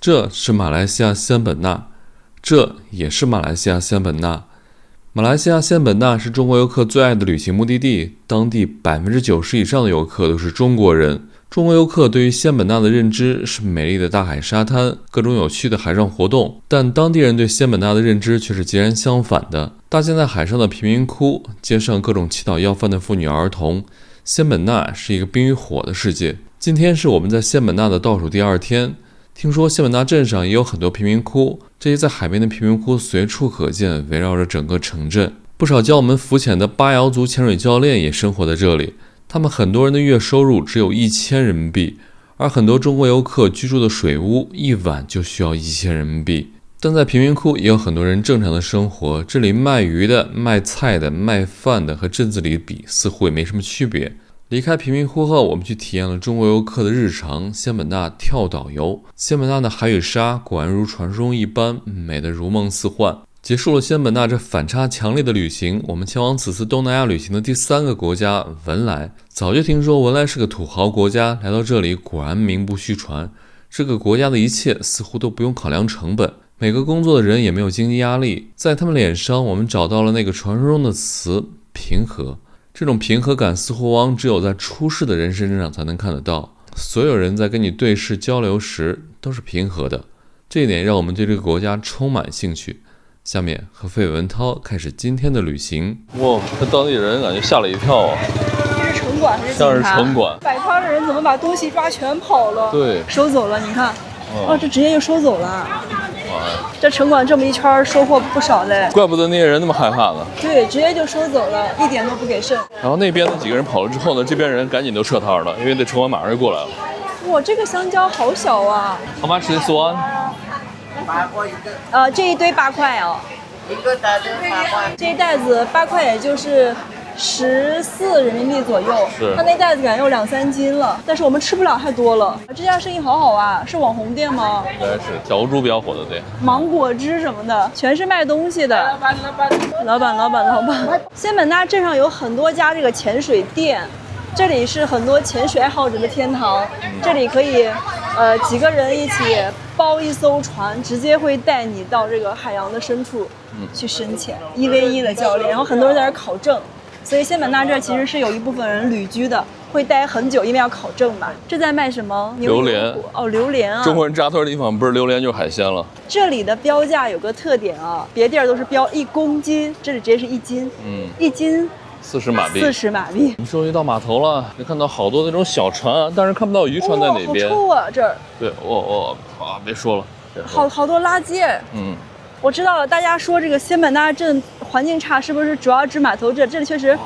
这是马来西亚仙本那，这也是马来西亚仙本那。马来西亚仙本那是中国游客最爱的旅行目的地，当地90%以上的游客都是中国人。中国游客对于仙本那的认知是美丽的大海沙滩，各种有趣的海上活动，但当地人对仙本那的认知却是截然相反的。大建在海上的贫民窟，街上各种祈祷要饭的妇女儿童，仙本那是一个冰与火的世界。今天是我们在仙本那的倒数第2天，听说仙本那镇上也有很多贫民窟，这些在海边的贫民窟随处可见，围绕着整个城镇。不少教我们浮潜的巴瑶族潜水教练也生活在这里，他们很多人的月收入只有1000人民币，而很多中国游客居住的水屋一晚就需要1000人民币。但在贫民窟也有很多人正常的生活，这里卖鱼的、卖菜的、卖饭的和镇子里比似乎也没什么区别。离开贫民窟后，我们去体验了中国游客的日常仙本那跳岛游。仙本那的海与沙果然如传说中一般，美得如梦似幻。结束了仙本那这反差强烈的旅行，我们前往此次东南亚旅行的第3个国家文莱。早就听说文莱是个土豪国家，来到这里果然名不虚传。这个国家的一切似乎都不用考量成本，每个工作的人也没有经济压力，在他们脸上我们找到了那个传说中的词平和。这种平和感似乎往往只有在出世的人身上才能看得到，所有人在跟你对视交流时都是平和的，这一点让我们对这个国家充满兴趣。下面和费文涛开始今天的旅行。哇，这当地人感觉吓了一跳啊！这是城管还是警察？像是城管。摆摊的人怎么把东西抓全跑了？对，收走了，你看，这直接就收走了。哇，这城管这么一圈收获不少嘞。怪不得那些人那么害怕呢。对，直接就收走了，一点都不给剩。然后那边的几个人跑了之后呢，这边人赶紧都撤摊了，因为那城管马上就过来了。哇，这个香蕉好小啊！How much this one？ 8块一个。这一堆8块啊。一个袋子8块。这一袋子8块，也就是14人民币左右。是。它那袋子感觉有2、3斤了，但是我们吃不了太多了。这家生意好好啊，是网红店吗？应该是小红书比较火的店。芒果汁什么的，全是卖东西的。老板。仙本那镇上有很多家这个潜水店。这里是很多潜水爱好者的天堂，这里可以，几个人一起包一艘船，直接会带你到这个海洋的深处去深潜，1v1的教练，然后很多人在这儿考证，所以仙本那这儿其实是有一部分人旅居的，会待很久，因为要考证嘛。这在卖什么？榴莲。哦，榴莲啊！中国人扎堆的地方不是榴莲就是海鲜了。这里的标价有个特点啊，别地儿都是标1公斤，这里直接是1斤，1斤。40马币。40马币。我们终于到码头了，能看到好多那种小船啊，但是看不到渔船在哪边。好臭啊这儿。对，别说了。好多垃圾。我知道了，大家说这个仙本那镇环境差，是不是主要指码头镇？这里确实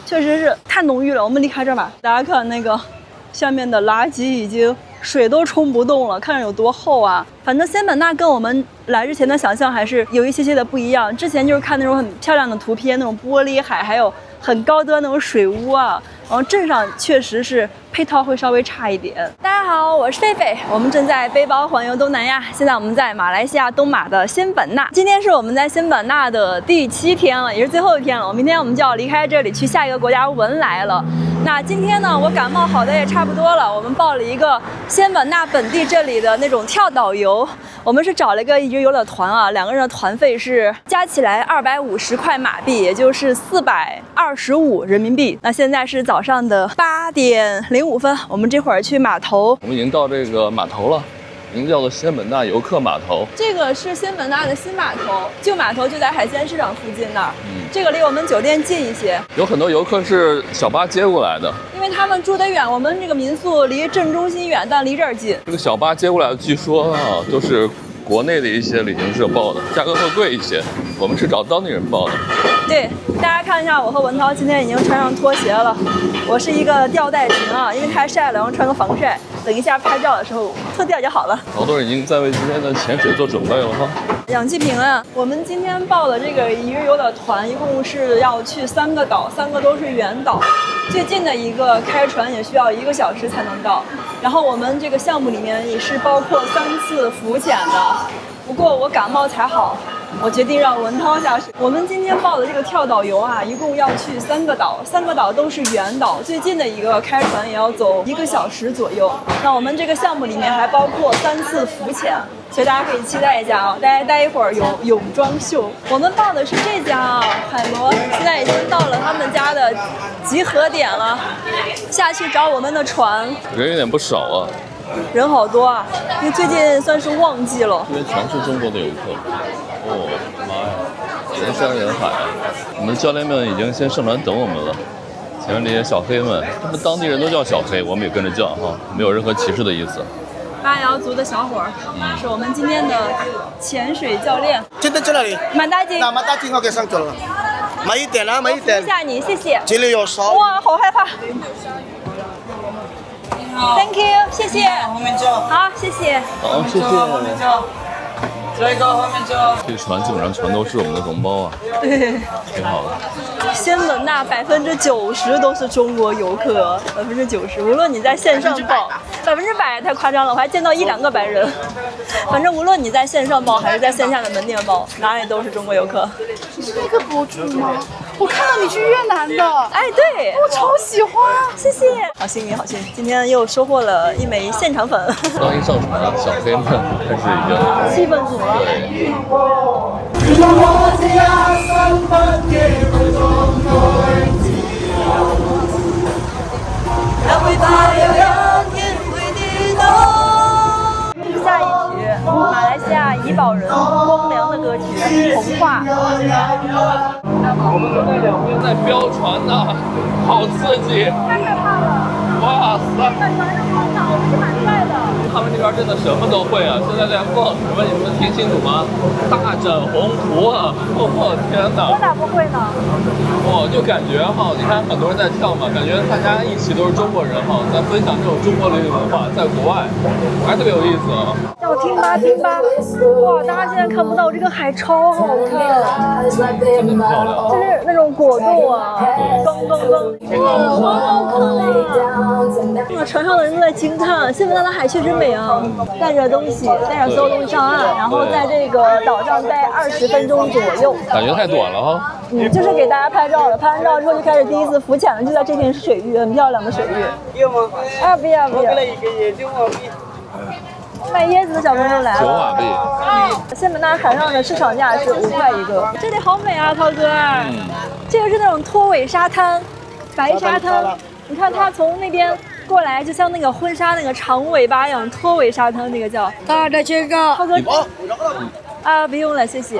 是太浓郁了。我们离开这儿吧。大家看那个下面的垃圾已经水都冲不动了，看着有多厚啊！反正仙本那跟我们来之前的想象还是有一些的不一样。之前就是看那种很漂亮的图片，那种玻璃海，还有很高端那种水屋啊。然后镇上确实是配套会稍微差一点。大家好，我是狒狒，我们正在背包环游东南亚。现在我们在马来西亚东马的仙本那，今天是我们在仙本那的第7天了，也是最后一天了。明天我们就要离开这里，去下一个国家文莱了。那今天呢，我感冒好的也差不多了，我们报了一个仙本那本地这里的那种跳岛游。我们是找了一个一日游的团啊，2个人的团费是加起来250块马币，也就是425人民币。那现在是早上的8点05分，我们这会儿去码头。我们已经到这个码头了，名字叫做仙本那游客码头。这个是仙本那的新码头，旧码头就在海鲜市场附近那儿。这个离我们酒店近一些。有很多游客是小巴接过来的，因为他们住得远，我们这个民宿离镇中心远，但离这儿近。这个小巴接过来的，据说都是国内的一些旅行社报的，价格会贵一些。我们是找当地人报的。对，大家看一下，我和文涛今天已经穿上拖鞋了。我是一个吊带型啊，因为太晒了，然后穿个防晒。等一下拍照的时候脱掉就好了。好多人已经在为今天的潜水做准备了哈。氧气瓶啊，我们今天报的这个一日游的团，一共是要去3个岛，3个都是远岛。最近的一个开船也需要1个小时才能到。然后我们这个项目里面也是包括3次浮潜的。不过我感冒才好，我决定让文涛下水。我们今天报的这个跳岛游啊，一共要去3个岛，3个岛都是远岛，最近的一个开船也要走1个小时左右。那我们这个项目里面还包括3次浮潜，所以大家可以期待一下啊！待一会儿有泳装秀。我们报的是这家啊，海螺，现在已经到了他们家的集合点了，下去找我们的船。人有点不少啊。人好多啊，因为最近算是旺季了。这边全是中国的游客，哦妈呀，人山人海啊！我们的教练们已经先上船等我们了。前面这些小黑们，他们当地人都叫小黑，我们也跟着叫哈，没有任何歧视的意思。巴瑶族的小伙儿，是我们今天的潜水教练。今天在哪里？满大街。那满大街我给上去了，慢一点啦，慢一点。扶一下你，谢谢。这里有烧。哇，好害怕。Thank you， 谢谢。后面走。好，谢谢。好，谢谢。后面走。这个后面走。这船基本上全都是我们的同胞啊，对，挺好的。仙本那90%都是中国游客，90%。无论你在线上报，100%太夸张了，我还见到1、2个白人。反正无论你在线上报还是在线下的门店报，哪里都是中国游客。你是那个博主吗？我看到你去越南的，哎，对，我超喜欢，谢谢。好幸运，好幸运，今天又收获了1枚现场粉。刚一上船，小黑们开始已经气氛组了。对。下一曲，马来西亚怡保人光良的歌曲《童话》。我们都在两边在飙船呢，好刺激！太可怕了！哇塞！在船上疯倒是蛮帅的。他们这边真的什么都会啊！现在在放什么？你们听清楚吗？大展宏图啊！我天哪！我咋不会呢？就感觉哈，你看很多人在跳嘛，感觉大家一起都是中国人哈，在分享这种中国流行文化，在国外还特别有意思啊！让我听吧听吧！哇，大家现在看不到这个海超好看，真的漂亮。就是那种果冻啊，咚咚咚，哇，好好看啊！哇，船上的人都在惊叹，仙本那的海确实美啊！带着东西，带着所有东西上岸，然后在这个岛上待20分钟左右。感觉太短了哈。就是给大家拍照的，拍完照之后就开始第一次浮潜了，就在这片水域，很漂亮的水域。有吗？啊，不要不要！我给了一个椰子瓦币。卖椰子的小朋友来了。9瓦币。仙本那海上的市场价是5块一个。这里好美啊，涛哥。这个是那种拖尾沙滩，白沙滩。你看它从那边过来，就像那个婚纱那个长尾巴一样，拖尾沙滩那个叫。大的这个。涛哥。啊，不用了，谢谢。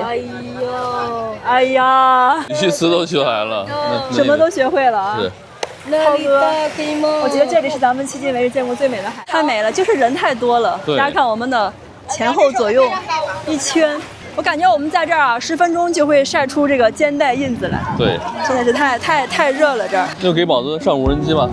哎呀，语气词都学来了，什么都学会了。是。涛哥，我觉得这里是咱们迄今为止见过最美的海，太美了，就是人太多了。大家看我们的前后左右一圈，我感觉我们在这儿啊，10分钟就会晒出这个肩带印子来。对，真的是太热了这儿。就给宝子上无人机吧。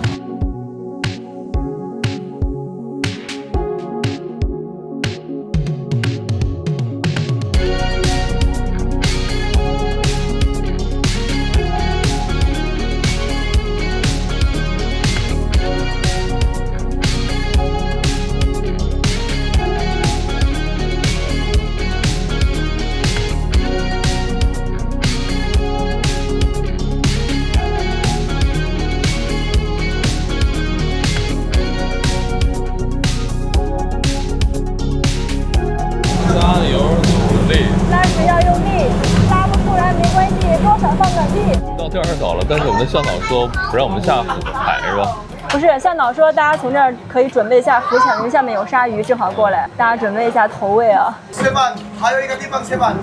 拉屎要用力，拉不出来没关系，多少放点屁。到第2岛了，但是我们的向导说不让我们下海是吧？不是，向导说大家从这儿可以准备一下浮潜，因为下面有鲨鱼，正好过来，大家准备一下投喂啊。切板，还有一个地方切板。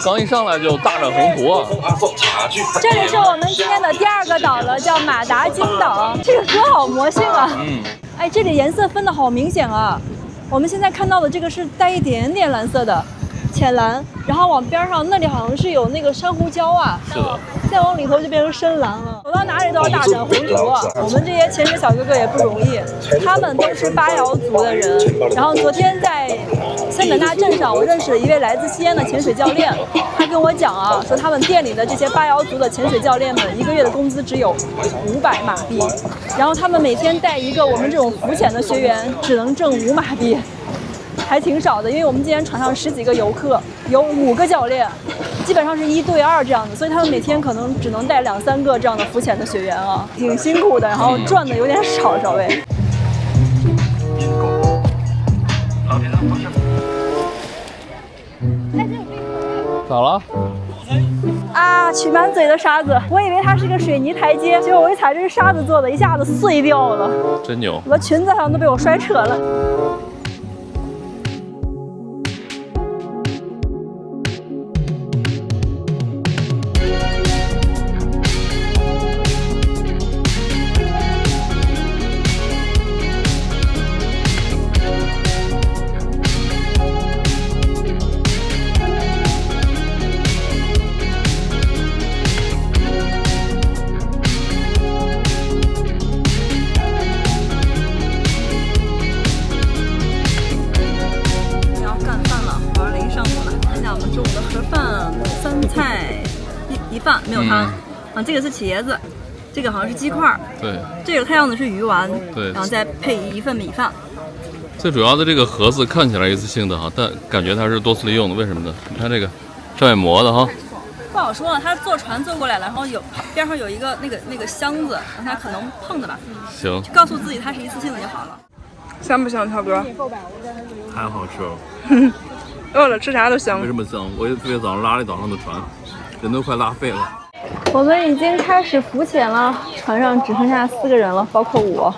刚一上来就大展宏图啊！这里是我们今天的第2个岛了，叫马达金岛。这个歌好魔性啊！哎，这里颜色分的好明显啊。我们现在看到的这个是带一点点蓝色的，浅蓝，然后往边上那里好像是有那个珊瑚礁啊。是的。再往里头就变成深蓝了，走到哪里都要大展宏图啊！我们这些潜水小哥哥也不容易，他们都是巴瑶族的人。然后昨天在仙本那镇上，我认识了一位来自西安的潜水教练，他跟我讲啊，说他们店里的这些巴瑶族的潜水教练们1个月的工资只有500马币，然后他们每天带一个我们这种浮潜的学员只能挣5马币。还挺少的，因为我们今天船上10几个游客，有5个教练，基本上是1对2这样子，所以他们每天可能只能带2、3个这样的浮潜的学员啊，挺辛苦的，然后赚的有点少，稍微。咋了？啊，起满嘴的沙子，我以为它是个水泥台阶，结果我一踩，这是沙子做的，一下子碎掉了，真牛！我的裙子好像都被我摔扯了。饭没有汤，啊，这个是茄子，这个好像是鸡块，对，这个看样子是鱼丸，对，然后再配1份米饭。最主要的这个盒子看起来一次性的哈，但感觉它是多次利用的，为什么呢？你看这个上面磨的哈，不好说了，他坐船坐过来了，然后边上有一个那个箱子，让他可能碰的吧。行，告诉自己它是一次性的就好了。香不香，超哥？太好吃了。饿了吃啥都香。为什么香？我也特别早上拉了一早上的船，人都快拉废了。我们已经开始浮潜了，船上只剩下4个人了，包括我。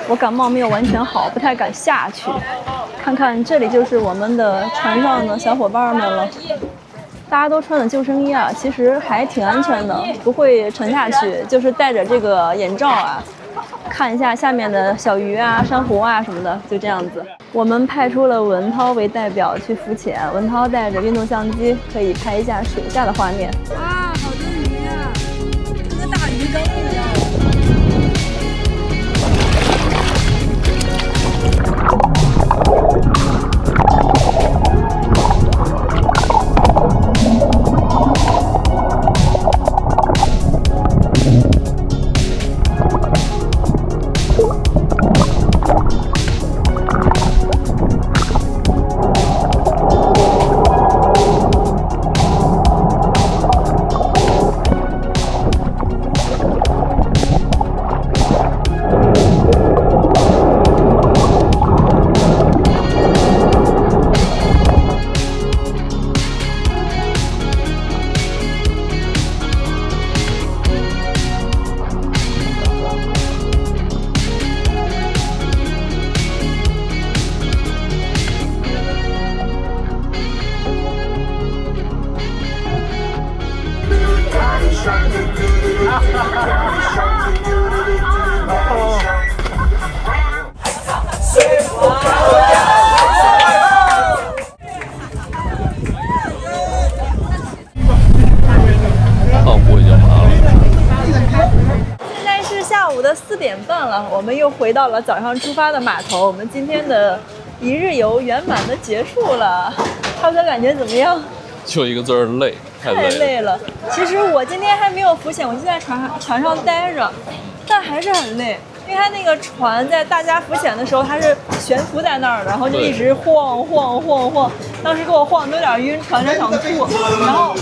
我感冒没有完全好，不太敢下去。看看这里就是我们的船上的小伙伴们了，大家都穿的救生衣啊，其实还挺安全的，不会沉下去。就是戴着这个眼罩啊，看一下下面的小鱼啊、珊瑚啊什么的，就这样子。我们派出了文涛为代表去浮潜，文涛带着运动相机，可以拍一下水下的画面。哇，好多鱼啊，跟个大鱼缸一样。4点半了，我们又回到了早上出发的码头。我们今天的一日游圆满的结束了。涛哥感觉怎么样？就一个字儿累，太累了。其实我今天还没有浮潜，我就在船上待着，但还是很累。因为它那个船在大家浮潜的时候，它是悬浮在那儿，然后就一直晃，当时给我晃得有点晕，船上想吐。然后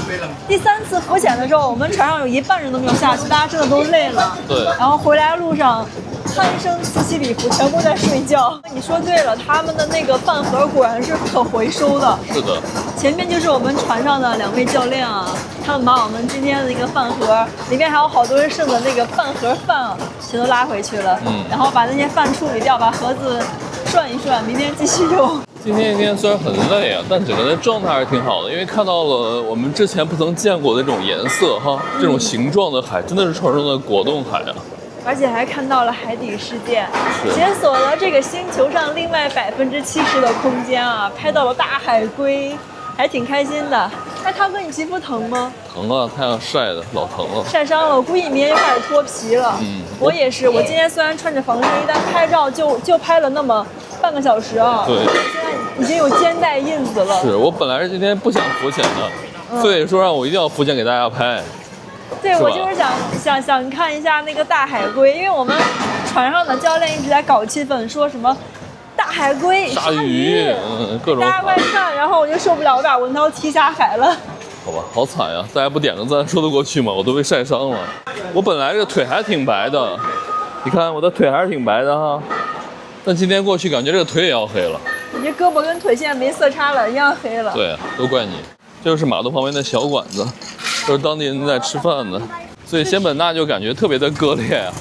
第3次浮潜的时候，我们船上有1半人都没有下去，大家真的都累了。对。然后回来路上，鼾声此起彼伏，全部在睡觉。你说对了，他们的那个饭盒果然是可回收的。是的。前面就是我们船上的2位教练啊，他们把我们今天的那个饭盒，里面还有好多人剩的那个半盒饭啊，全都拉回去了。然后把那些饭处理掉，把盒子涮一涮，明天继续用。今天一天虽然很累啊，但整个人状态还是挺好的，因为看到了我们之前不曾见过的这种颜色哈，这种形状的海，真的是传说中的果冻海啊！而且还看到了海底世界，解锁了这个星球上另外70%的空间啊，拍到了大海龟，还挺开心的。哎，涛哥，你皮肤疼吗？疼啊，太阳晒的，老疼了，晒伤了。我估计明天就开始脱皮了。我也是，我今天虽然穿着防晒衣，但拍照就拍了那么半个小时啊。对，现在已经有肩带印子了。是我本来是今天不想浮潜的，所以说让我一定要浮潜给大家拍。对，我就是想看一下那个大海龟，因为我们船上的教练一直在搞气氛，说什么大海龟、鲨鱼，各种。大家快看，然后我就受不了，我把文涛踢下海了。好吧，好惨呀！大家不点个赞说得过去吗？我都被晒伤了。我本来这个腿还挺白的，你看我的腿还是挺白的哈。但今天过去感觉这个腿也要黑了。你这胳膊跟腿现在没色差了，一样黑了。对，都怪你。这就是码头旁边的小馆子，都是当地人在吃饭的。所以仙本那就感觉特别的割裂啊。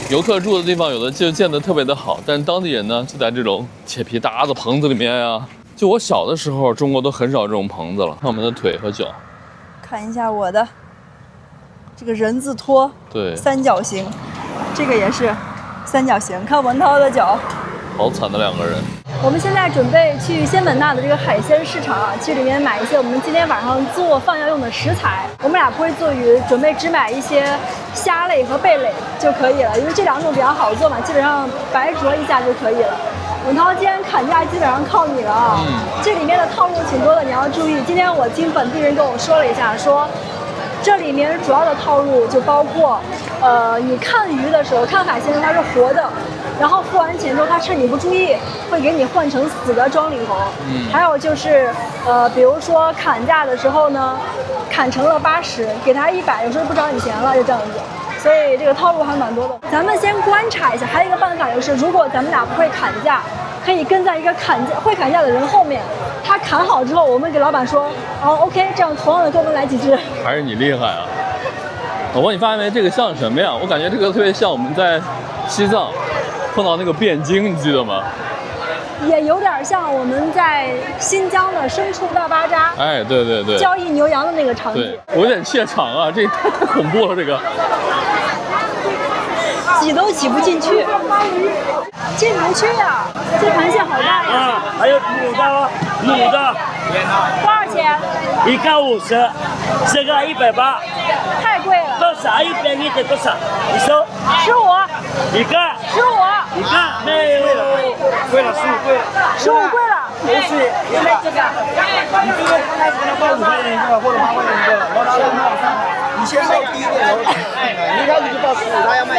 游客住的地方有的就建得特别的好，但是当地人呢就在这种铁皮搭子棚子里面呀。就我小的时候，中国都很少这种棚子了。看我们的腿和脚，看一下我的这个人字拖，对，三角形，这个也是三角形。看文涛的脚，好惨的两个人。我们现在准备去仙本那的这个海鲜市场啊，去里面买一些我们今天晚上做饭要用的食材。我们俩不会做鱼，准备只买一些虾类和贝类就可以了，因为这两种比较好做嘛，基本上白灼一下就可以了。文涛，今天砍价基本上靠你了啊！这里面的套路挺多的，你要注意。今天我听本地人跟我说了一下，说这里面主要的套路就包括，你看鱼的时候，看海鲜它是活的，然后付完钱之后，他趁你不注意，会给你换成死的装里头。还有就是，比如说砍价的时候呢，砍成了80，给他100，有时候不找你钱了，就这样子。所以这个套路还蛮多的。咱们先观察一下，还有一个办法就是，如果咱们俩不会砍价，可以跟在一个会砍价的人后面，他砍好之后，我们给老板说，哦 ，OK， 这样同样的给我们来几只。还是你厉害啊！老婆，你发现没？这个像什么呀？我感觉这个特别像我们在西藏碰到那个汴京，你记得吗？也有点像我们在新疆的牲畜大巴扎，哎，对对对，交易牛羊的那个场景。对，我有点怯场啊，这太恐怖了，这个挤都挤不进去，进不去呀！这螃蟹好大呀！啊，还有母的哦，母的，多少钱？一个50，这个180，太贵了。多少？一边你的多少？你收15，一个15，一个没有，贵了15贵了，15贵了。不是，因为这个，你这个开始跟他报5块钱一个或者8块钱一个，然后他要卖3块，你先报低一点，然后你一开始就报15，他要卖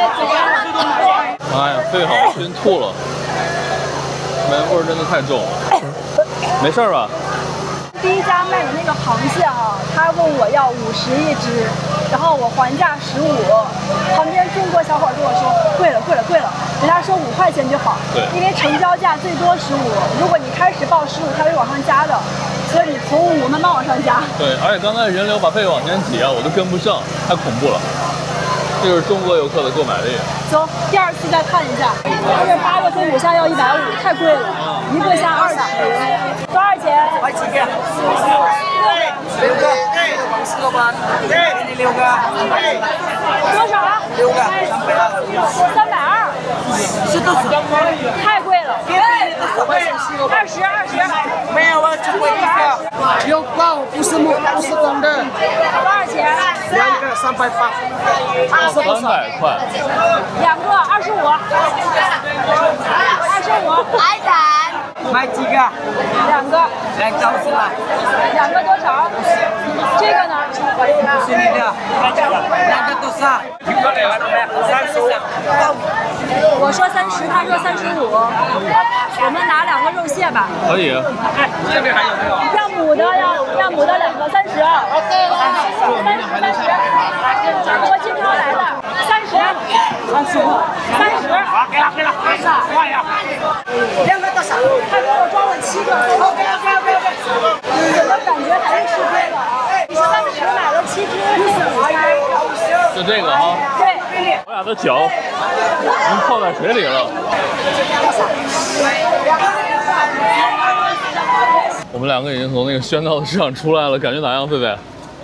哎呀，肺好像熏吐了，味儿真的太重了。没事吧？第一家卖的那个螃蟹啊，他问我要50一只，然后我还价15。旁边中国小伙跟我说贵了，人家说5块钱就好，对，因为成交价最多15，如果你开始报15，他会往上加的，所以你从5慢慢往上加。对，而且刚才人流把肺往前挤啊，我都跟不上，太恐怖了。这就是中国游客的购买力。走，第2次再看一下，这8个飞母虾要150，太贵了，一个虾20，多少钱？买几个？6个，4个吧，给你6个。多少啊？6个，320。是多少？太贵了。20。没有啊，只贵一个。有包，不是公的。多少钱2个380。300块。2个25。海胆，买几个2个。来告诉我2个多少？这个呢？是你的2个多少我说30，他说35。我们拿2个肉蟹吧。可以。这边还有没有？要母的2个30。我经常来的30。给了，换呀，2个多少？他给我装了7个。怎么感觉还是吃亏了啊？30买了7只母虾。就这个哈。对。我俩的脚已经泡在水里了。我们2个已经从那个喧闹的市场出来了，感觉咋样，贝贝？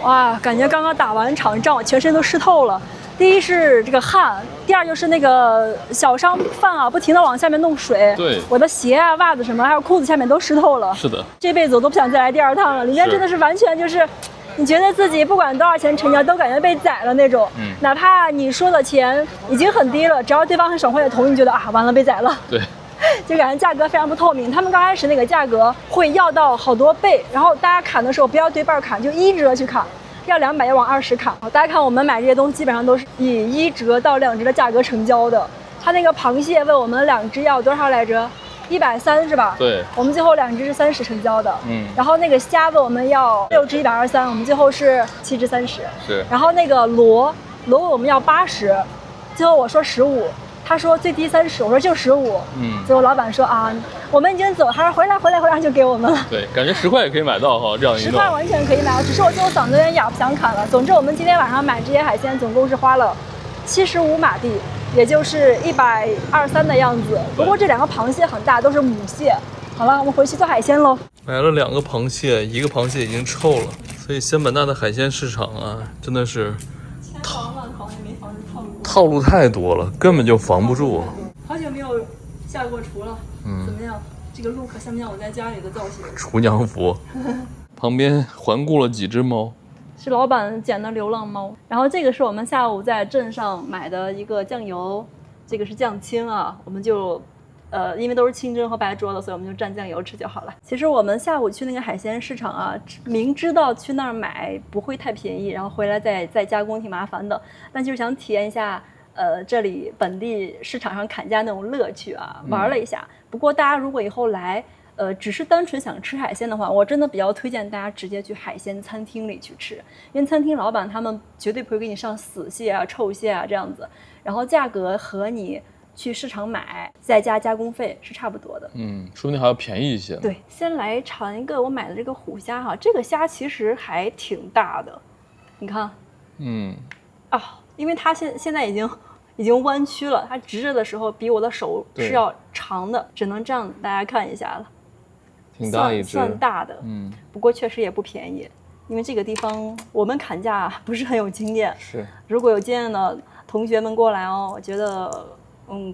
哇，感觉刚刚打完场仗，我全身都湿透了。第一是这个汗，第二就是那个小商贩啊，不停的往下面弄水。对，我的鞋啊、袜子什么，还有裤子下面都湿透了。是的，这辈子我都不想再来第2趟了。里面真的是完全就是，你觉得自己不管多少钱成交，都感觉被宰了那种。哪怕你说的钱已经很低了，只要对方很爽快的同意，你觉得啊，完了被宰了。对。就感觉价格非常不透明，他们刚开始那个价格会要到好多倍，然后大家砍的时候不要对半砍，就1折去砍，要200要往20砍。大家看我们买这些东西基本上都是以1折到2折的价格成交的。他那个螃蟹问我们2只要多少来着130是吧？对，我们最后2只是30成交的。然后那个虾子我们要6只123，我们最后是7只30。是。然后那个螺我们要80，最后我说15，他说最低30，我说就15。最后老板说啊，我们已经走，他说回来就给我们了。对，感觉10块也可以买到哈，这样一弄。10块完全可以买到，只是我最后嗓子有点哑，不想砍了。总之我们今天晚上买这些海鲜总共是花了75马币。也就是123的样子，不过这2个螃蟹很大，都是母蟹。好了，我们回去做海鲜喽。买了2个螃蟹，一个螃蟹已经臭了，所以仙本那的海鲜市场啊，真的是套路太多了，根本就防不住。好久没有下过厨了，怎么样？这个 look 像不像我在家里的造型？厨娘服。旁边环顾了几只猫。是老板捡的流浪猫，然后这个是我们下午在镇上买的一个酱油，这个是酱青啊，我们就因为都是清蒸和白灼的，所以我们就蘸酱油吃就好了。其实我们下午去那个海鲜市场啊，明知道去那儿买不会太便宜，然后回来再加工挺麻烦的，但就是想体验一下这里本地市场上砍价那种乐趣啊，玩了一下。不过大家如果以后来只是单纯想吃海鲜的话，我真的比较推荐大家直接去海鲜餐厅里去吃，因为餐厅老板他们绝对不会给你上死蟹啊、臭蟹啊这样子，然后价格和你去市场买再加加工费是差不多的。说不定还要便宜一些。对，先来尝一个我买的这个虎虾哈，这个虾其实还挺大的，你看，因为它现在已经弯曲了，它直着的时候比我的手是要长的，只能这样大家看一下了。挺大一只，算大的，不过确实也不便宜，因为这个地方我们砍价不是很有经验。是，如果有经验的同学们过来哦，我觉得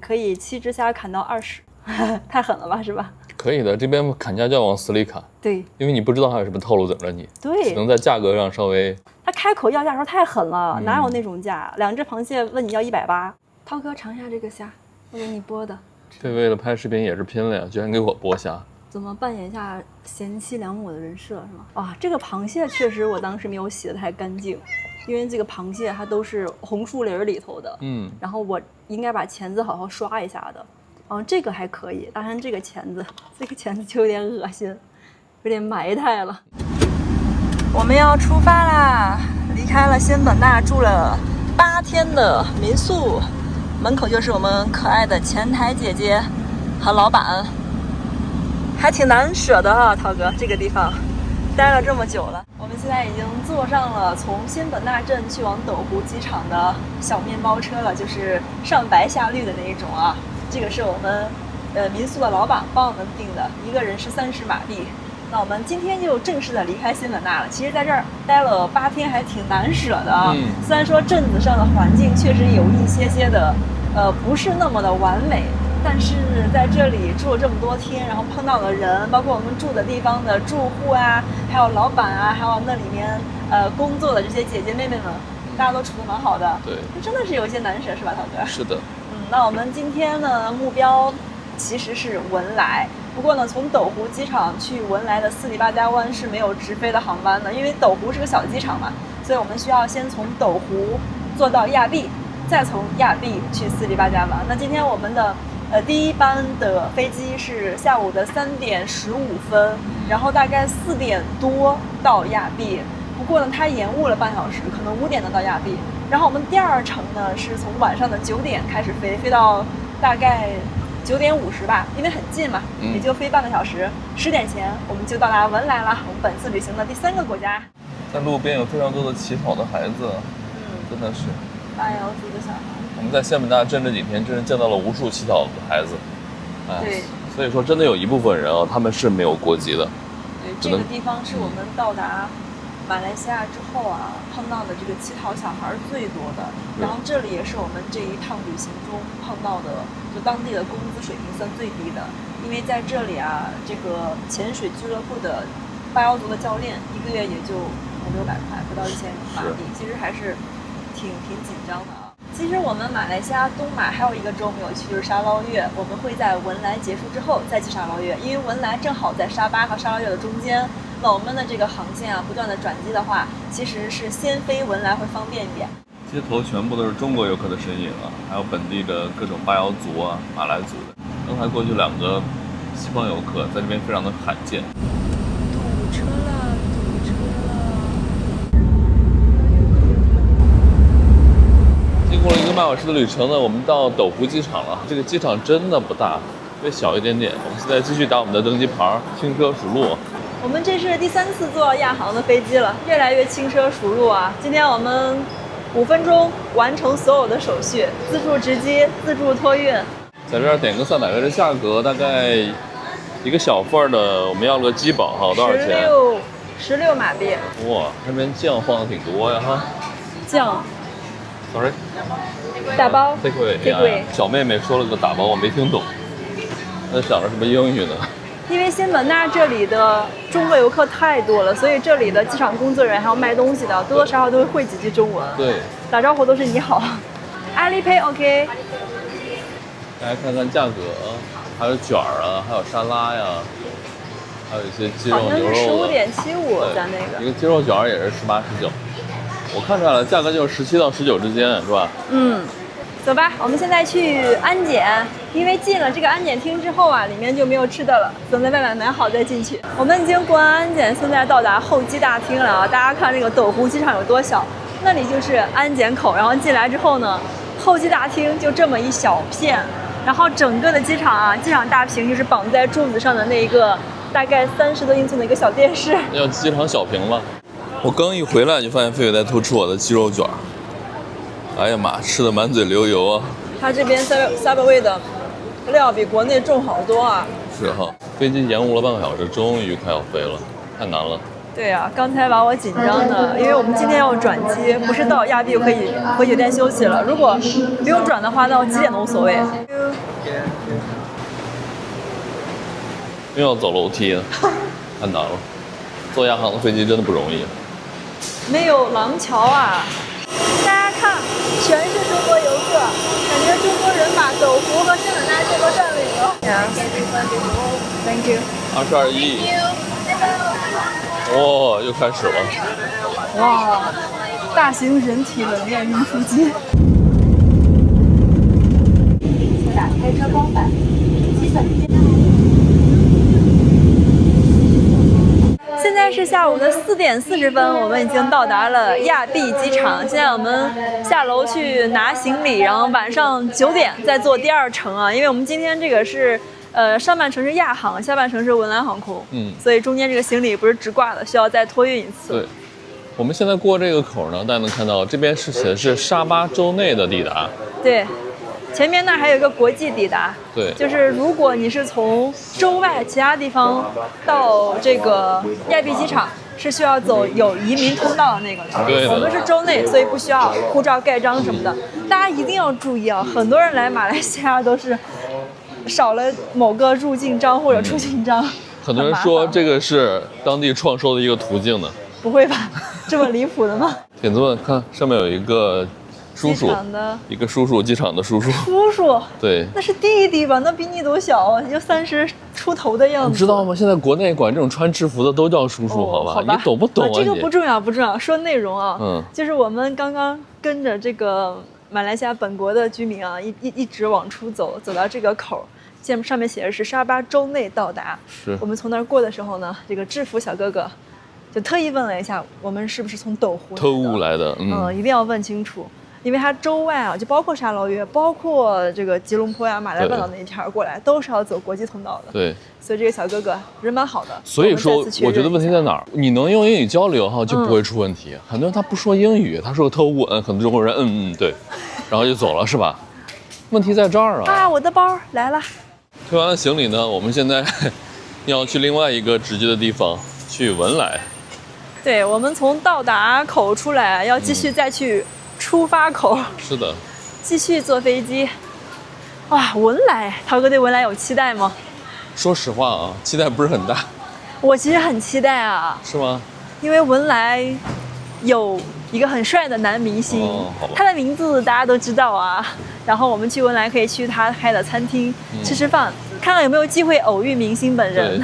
可以7只虾砍到20，太狠了吧，是吧？可以的，这边砍价就要往死里砍。对，因为你不知道还有什么套路等着你。对，只能在价格上稍微。他开口要价的时候太狠了，哪有那种价？2只螃蟹问你要180。涛哥尝一下这个虾，我给你剥的。这为了拍视频也是拼了呀，居然给我剥虾。怎么扮演一下贤妻良母的人设是吗？啊，这个螃蟹确实我当时没有洗得太干净，因为这个螃蟹它都是红树林里头的，然后我应该把钳子好好刷一下的。这个还可以，当然这个钳子就有点恶心，有点埋汰了。我们要出发啦，离开了仙本那住了8天的民宿，门口就是我们可爱的前台姐姐和老板。还挺难舍的哈，涛哥，这个地方待了这么久了。我们现在已经坐上了从仙本那镇去往斗湖机场的小面包车了，就是上白下绿的那一种啊。这个是我们民宿的老板帮我们订的，一个人是30马币。那我们今天就正式的离开仙本那了。其实在这儿待了8天，还挺难舍的啊。虽然说镇子上的环境确实有一些的不是那么的完美。但是在这里住了这么多天，然后碰到的人，包括我们住的地方的住户啊，还有老板啊，还有那里面工作的这些姐姐妹妹们，大家都处得蛮好的。对，真的是有一些难舍，是吧，涛哥？是的。那我们今天呢目标其实是文莱，不过呢从斗湖机场去文莱的斯里巴加湾是没有直飞的航班的，因为斗湖是个小机场嘛，所以我们需要先从斗湖坐到亚庇，再从亚庇去斯里巴加湾。那今天我们的第一班的飞机是下午的3点15分，然后大概4点多到亚庇。不过呢，它延误了半小时，可能5点能到亚庇。然后我们第2程呢是从晚上的9点开始飞，飞到大概9点50吧，因为很近嘛，也就飞半个小时。10点前我们就到达文莱了，我们本次旅行的第3个国家。在路边有非常多的乞讨的孩子，真的是8瑶族的小孩。我们在仙本那镇这几天，真是见到了无数乞讨的孩子。对，所以说真的有一部分人啊，他们是没有国籍的。对，这个地方是我们到达马来西亚之后啊，碰到的这个乞讨小孩最多的。然后这里也是我们这一趟旅行中碰到的，就当地的工资水平算最低的。因为在这里啊，这个潜水俱乐部的8瑶族的教练1个月也就500-600块，不到1000马币，其实还是挺紧张的啊。其实我们马来西亚东马还有一个州没有去，就是沙捞越。我们会在文莱结束之后再去沙捞越，因为文莱正好在沙巴和沙捞越的中间。那我们的这个航线啊，不断的转机的话，其实是先飞文莱会方便一点。街头全部都是中国游客的身影啊，还有本地的各种8瑶族啊、马来族的。刚才过去2个西方游客在这边非常的罕见。堵车了，堵车了。经过了1个半小时的旅程呢，我们到斗湖机场了。这个机场真的不大，特别小一点点。我们现在继续打我们的登机牌，轻车熟路。我们这是第3次坐亚航的飞机了，越来越轻车熟路啊！今天我们5分钟完成所有的手续，自助值机、自助托运。在这儿点个300克的价格，大概一个小份的，我们要了个鸡煲哈，多少钱？16马币。哇，这边酱放的挺多呀哈。酱 ，sorry， 打包 take away。小妹妹说了个打包，我没听懂，那想着什么英语呢？因为仙本那这里的中国游客太多了，所以这里的机场工作人员还有卖东西的，多多少少都会会几句中文。对，打招呼都是你好。Alipay OK。大家看看价格，还有卷儿啊，还有沙拉呀，还有一些鸡肉好像是牛肉的。15.75，咱那个。一个鸡肉卷儿也是18、19，我看出来了，价格就是17到19之间，是吧？嗯。走吧，我们现在去安检，因为进了这个安检厅之后啊，里面就没有吃的了，等在外面买好再进去。我们已经过完安检，现在到达候机大厅了啊！大家看这个斗湖机场有多小，那里就是安检口，然后进来之后呢，候机大厅就这么一小片，然后整个的机场啊，机场大屏就是绑在柱子上的那一个大概30多英寸的一个小电视。要机场小屏吗？我刚一回来就发现飞宇在偷吃我的鸡肉卷儿。哎呀妈，吃的满嘴流油啊！它这边 Subway 的料比国内重好多啊。是哈，飞机延误了半个小时，终于快要飞了，太难了。对啊，刚才把我紧张的，因为我们今天要转机，不是到亚庇可以回酒店休息了。如果不用转的话，那我几点都无所谓。又要走楼梯了，太难了。坐亚航的飞机真的不容易。没有廊桥啊！大家看，全是中国游客，感觉中国人把斗湖和仙本那这都占领了。Thank you。22亿。哇，又开始了。哇，大型人体冷链运输机。打开遮光板，基本电。现在是下午的4点40分，我们已经到达了亚庇机场。现在我们下楼去拿行李，然后晚上9点再坐第2程啊。因为我们今天这个是上半程是亚航，下半程是文莱航空，所以中间这个行李不是直挂的，需要再托运一次。对，我们现在过这个口呢，大家能看到这边是写的是沙巴州内的抵达。对。前面那儿还有一个国际抵达，对，就是如果你是从州外其他地方到这个亚庇机场，是需要走有移民通道的那个。对，我们是州内，所以不需要护照盖章什么的。大家一定要注意啊，很多人来马来西亚都是少了某个入境章或者出境章。很多人说这个是当地创收的一个途径呢。不会吧？这么离谱的吗？铁子们，看上面有一个。叔叔，一个叔叔，机场的叔叔。叔叔，对，那是弟弟吧？那比你都小啊，就30出头的样子。你知道吗？现在国内管这种穿制服的都叫叔叔，好吧？你懂不懂啊？这个不重要，不重要。说内容啊，就是我们刚刚跟着这个马来西亚本国的居民啊，一直往出走，走到这个口，上面写的是沙巴州内到达。是。我们从那儿过的时候呢，这个制服小哥哥就特意问了一下，我们是不是从斗湖偷误来的？一定要问清楚。因为它州外啊，就包括沙捞越，包括这个吉隆坡呀、马来半岛那一片过来，都是要走国际通道的。对，所以这个小哥哥人蛮好的。所以说，我觉得问题在哪儿？你能用英语交流哈，就不会出问题。很多人他不说英语，他说偷误，很多中国人对，然后就走了，是吧？问题在这儿啊！我的包来了。推完了行李呢，我们现在要去另外一个直接的地方，去文莱。对，我们从到达口出来，要继续再去。出发口是的，继续坐飞机。哇，文莱，涛哥对文莱有期待吗？说实话啊，期待不是很大。我其实很期待啊。是吗？因为文莱有一个很帅的男明星，他的名字大家都知道啊。然后我们去文莱可以去他开的餐厅吃吃饭，看看有没有机会偶遇明星本人。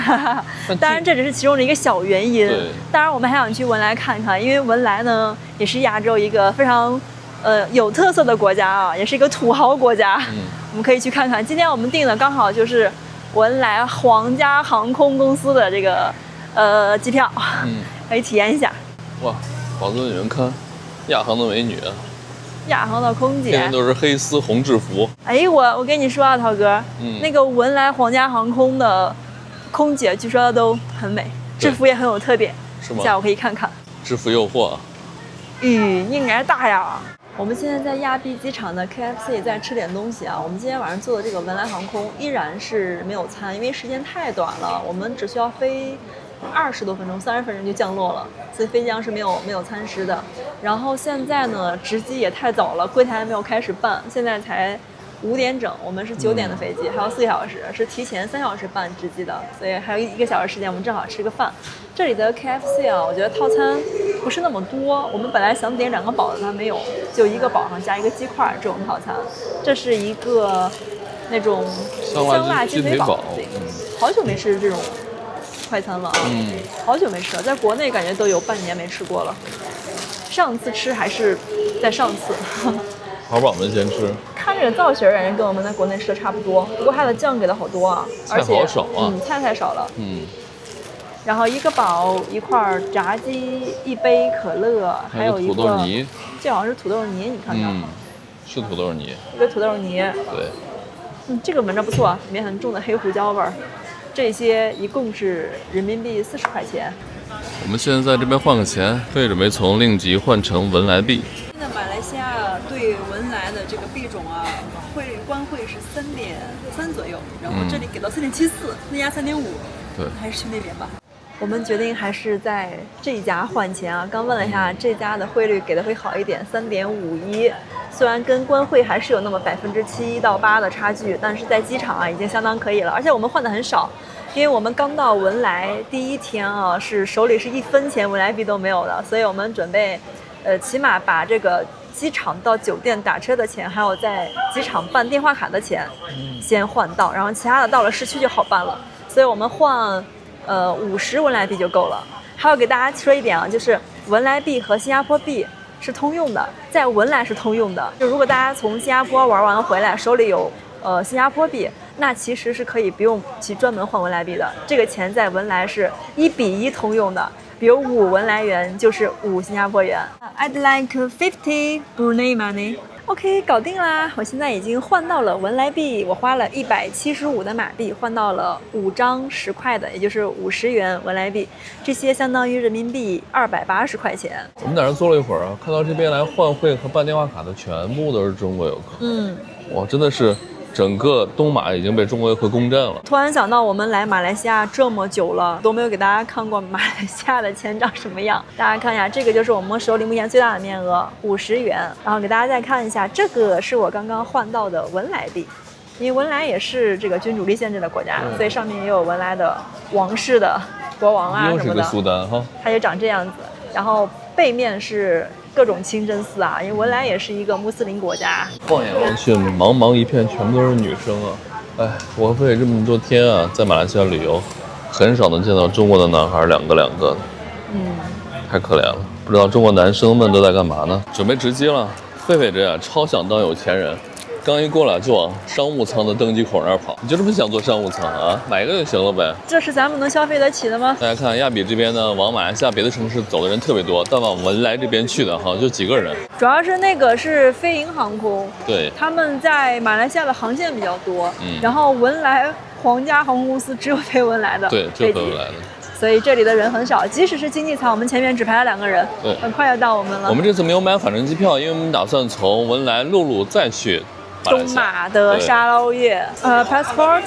当然这只是其中的一个小原因。当然我们还想去文莱看看，因为文莱呢也是亚洲一个非常有特色的国家啊，也是一个土豪国家。我们可以去看看。今天我们订的刚好就是文莱皇家航空公司的这个机票，可以体验一下。哇，宝子，你们看，亚航的美女，亚航的空姐，天天都是黑丝红制服。哎，我跟你说啊，涛哥，那个文莱皇家航空的空姐据说都很美，制服也很有特点，是吗？下午可以看看。制服诱惑。应该大呀。我们现在在亚庇机场的 KFC 在吃点东西啊。我们今天晚上坐的这个文莱航空依然是没有餐，因为时间太短了，我们只需要飞20多分钟、30分钟就降落了，所以飞机上是没有餐食的。然后现在呢，值机也太早了，柜台还没有开始办，现在才5点整，我们是9点的飞机，还有4小时，是提前3小时办值机的，所以还有1个小时时间，我们正好吃个饭。这里的 KFC 啊，我觉得套餐不是那么多，我们本来想点2个堡的，它没有，就1个堡上加1个鸡块这种套餐。这是一个那种香辣鸡腿堡，好久没吃这种快餐了啊，好久没吃了，在国内感觉都有半年没吃过了，上次吃还是在上次。好宝们先吃。看这个造型，感觉跟我们在国内吃的差不多，不过它的酱给的好多啊，而且菜好少啊，菜太少了，然后1个堡1块炸鸡，1杯可乐，还有一个土豆泥，这好像是土豆泥，你看到？是土豆泥，一个土豆泥。对，这个闻着不错，里面很重的黑胡椒味儿。这些一共是人民币40块钱。我们现在在这边换个钱，费准备从令吉换成文莱币。现在马来西亚对文莱的这个币种啊，关汇是3.3左右，然后这里给到3.74，那家3.5，对，还是去那边吧。我们决定还是在这一家换钱啊。刚问了一下，这家的汇率给的会好一点，3.51。虽然跟关汇还是有那么7%到8%的差距，但是在机场啊已经相当可以了。而且我们换的很少，因为我们刚到文莱第1天啊，是手里是1分钱文莱币都没有的，所以我们准备，起码把这个机场到酒店打车的钱，还有在机场办电话卡的钱，先换到，然后其他的到了市区就好办了。所以我们换50文莱币就够了。还要给大家说一点啊，就是文莱币和新加坡币是通用的，在文莱是通用的。就如果大家从新加坡玩完回来，手里有新加坡币，那其实是可以不用去专门换文莱币的。这个钱在文莱是1比1通用的，比如5文莱元就是5新加坡元。I'd like 50 Brunei money。OK， 搞定啦！我现在已经换到了文莱币，我花了175的马币换到了5张10块的，也就是50元文莱币，这些相当于人民币280块钱。我们在这坐了一会儿啊，看到这边来换汇和办电话卡的全部都是中国游客。哇，真的是整个东马已经被中国游客攻占了。突然想到，我们来马来西亚这么久了，都没有给大家看过马来西亚的钱长什么样。大家看一下，这个就是我们手里目前最大的面额50元。然后给大家再看一下，这个是我刚刚换到的文莱币，因为文莱也是这个君主立宪制的国家，所以上面也有文莱的王室的国王啊什么的。又是个苏丹哈，它就长这样子。然后背面是各种清真寺啊，因为文莱也是一个穆斯林国家。放眼望去，茫茫一片，全部都是女生啊！哎，我费这么多天啊，在马来西亚旅游，很少能见到中国的男孩两个的，太可怜了。不知道中国男生们都在干嘛呢？准备值机了，狒狒这样超想当有钱人，刚一过来就往商务舱的登机口那儿跑。你就这么想坐商务舱啊？买一个就行了呗。这是咱们能消费得起的吗？大家看亚比这边呢，往马来西亚别的城市走的人特别多，但往文莱这边去的哈就几个人。主要是那个是飞鹰航空，对，他们在马来西亚的航线比较多，然后文莱皇家航空公司只有飞文莱的，对，就飞文莱的。所以这里的人很少，即使是经济舱，我们前面只排了2个人，对，很快就到我们了。我们这次没有买返程机票，因为我们打算从文莱陆路再去东马的沙捞越。Passport?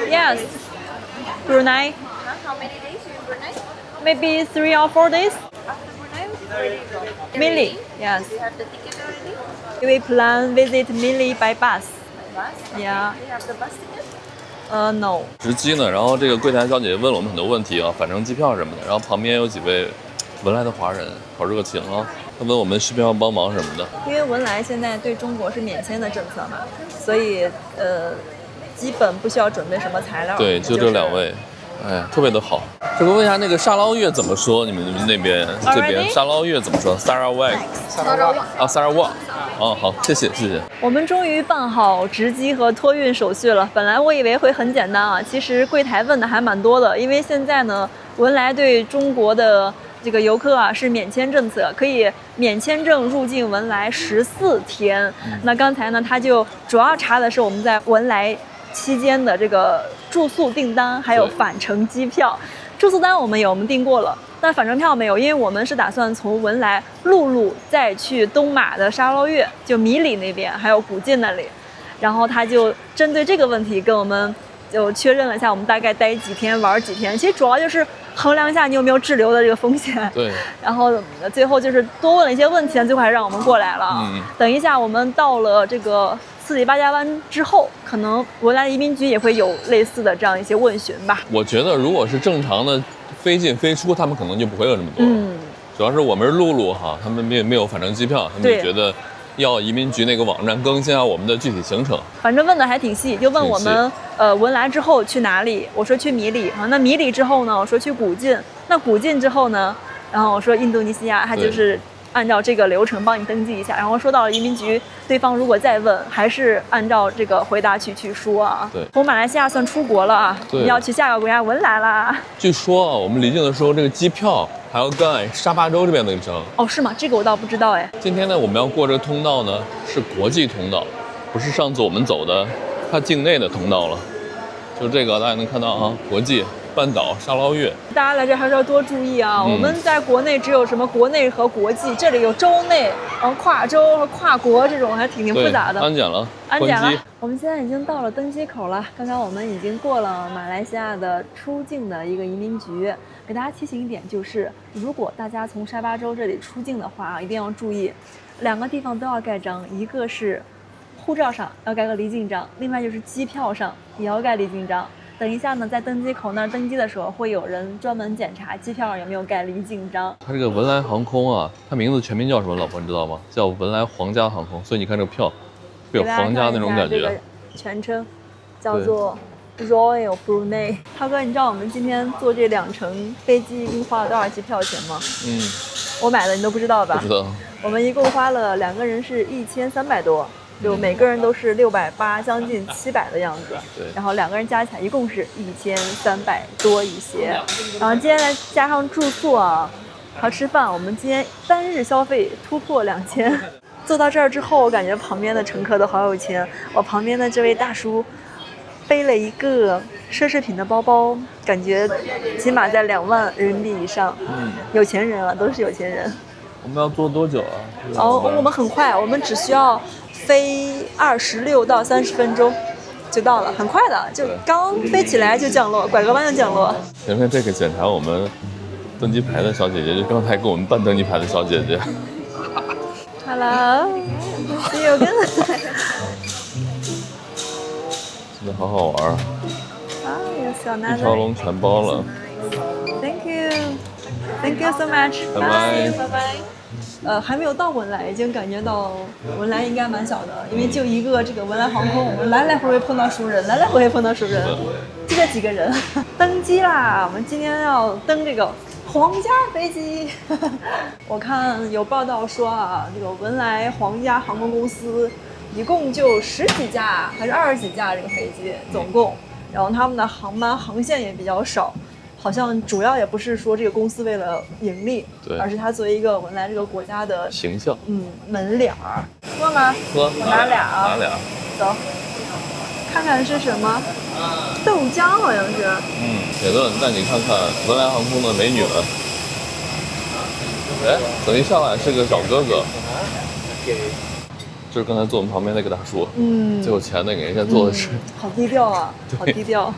Yes. Brunei. How many days in Brunei? Maybe 3 or 4 days. After Brunei, where do you go? Mili. Yes. Do you have the ticket already? We plan visit Mili by bus. Bus? Yeah. Do you have the bus ticket? No. 值机呢，然后这个柜台小姐姐问了我们很多问题啊，返程机票什么的，然后旁边有几位文莱的华人，好热情啊，他问我们需不需要帮忙什么的。因为文莱现在对中国是免签的政策嘛，所以基本不需要准备什么材料。对，就这2位，哎，特别的好。这个问一下，那个沙捞越怎么说？你们那边这边沙捞越怎么说？Sarawak 啊 ，Sarawak 哦，好，谢谢。我们终于办好值机和托运手续了。本来我以为会很简单啊，其实柜台问的还蛮多的。因为现在呢，文莱对中国的这个游客啊是免签政策，可以免签证入境文莱14天。那刚才呢，他就主要查的是我们在文莱期间的这个住宿订单，还有返程机票。住宿单我们订过了。但返程票没有，因为我们是打算从文莱陆路再去东马的沙捞越，就米里那边，还有古晋那里。然后他就针对这个问题跟我们就确认了一下，我们大概待几天，玩几天。其实主要就是衡量一下你有没有滞留的这个风险。对。然后最后就是多问了一些问题，最后还让我们过来了。等一下我们到了这个四里八家湾之后，可能文莱移民局也会有类似的这样一些问询吧。我觉得如果是正常的飞进飞出，他们可能就不会有这么多。主要是我们是陆路哈，他们没有返程机票，他们就觉得要移民局那个网站更新下我们的具体行程。反正问的还挺细，就问我们文莱之后去哪里，我说去米里啊，那米里之后呢，我说去古晋，那古晋之后呢，然后我说印度尼西亚，他就是按照这个流程帮你登记一下，然后说到了移民局，对方如果再问，还是按照这个回答去说啊。对，从马来西亚算出国了啊，你要去下个国家文莱啦。据说啊，我们离境的时候，这个机票还要跟沙巴州这边的争。哦，是吗？这个我倒不知道哎。今天呢，我们要过这个通道呢，是国际通道，不是上次我们走的它境内的通道了。就这个大家能看到啊，国际。半岛沙捞越，大家来这还是要多注意啊！我们在国内只有什么国内和国际，这里有州内，跨州和跨国这种，还挺复杂的。安检了，安检了。我们现在已经到了登机口了。刚刚我们已经过了马来西亚的出境的一个移民局。给大家提醒一点，就是如果大家从沙巴州这里出境的话，一定要注意，2个地方都要盖章，一个是护照上要盖个离境章，另外就是机票上也要盖离境章。等一下呢，在登机口那儿登机的时候，会有人专门检查机票上有没有盖离境章。它这个文莱航空啊，它名字全名叫什么？老婆你知道吗？叫文莱皇家航空。所以你看这个票，有皇家那种感觉。这个全称叫做 Royal Brunei。涛哥，你知道我们今天坐这2程飞机一共花了多少机票钱吗？我买的你都不知道吧？不知道。我们一共花了2个人是1300多。就每个人都是680，将近700的样子。对。然后2个人加起来一共是1300多一些。然后今天再加上住宿啊和吃饭，我们今天单日消费突破2000。坐到这儿之后，我感觉旁边的乘客都好有钱。我旁边的这位大叔背了一个奢侈品的包包，感觉起码在2万人民币以上。有钱人啊，都是有钱人。我们要坐多久啊？我们很快，我们只需要飞26到30分钟就到了，很快的，就刚飞起来就降落，拐个弯就降落。前面这个检查我们登机牌的小姐姐，就刚才给我们办登机牌的小姐姐。Hello，see you again。真的好好玩啊！有小男的。一条龙全包了。Thank you so much。拜拜。拜拜。还没有到文莱，已经感觉到文莱应该蛮小的，因为就一个这个文莱航空，我们来回回碰到熟人，来回碰到熟人，就这几个人。登机啦！我们今天要登这个皇家飞机。我看有报道说啊，这个文莱皇家航空公司一共就10几架还是20几架这个飞机总共，然后他们的航班航线也比较少。好像主要也不是说这个公司为了盈利，对，而是它作为一个文莱这个国家的形象，门脸儿。喝吗？喝，我拿俩啊。拿俩。走，看看是什么，豆浆好像是。铁盾带你看看文莱航空的美女们。哎，怎么一上来是个小哥哥？就是刚才坐我们旁边那个大叔，最有钱那个，人家坐的是，好低调啊，好低调。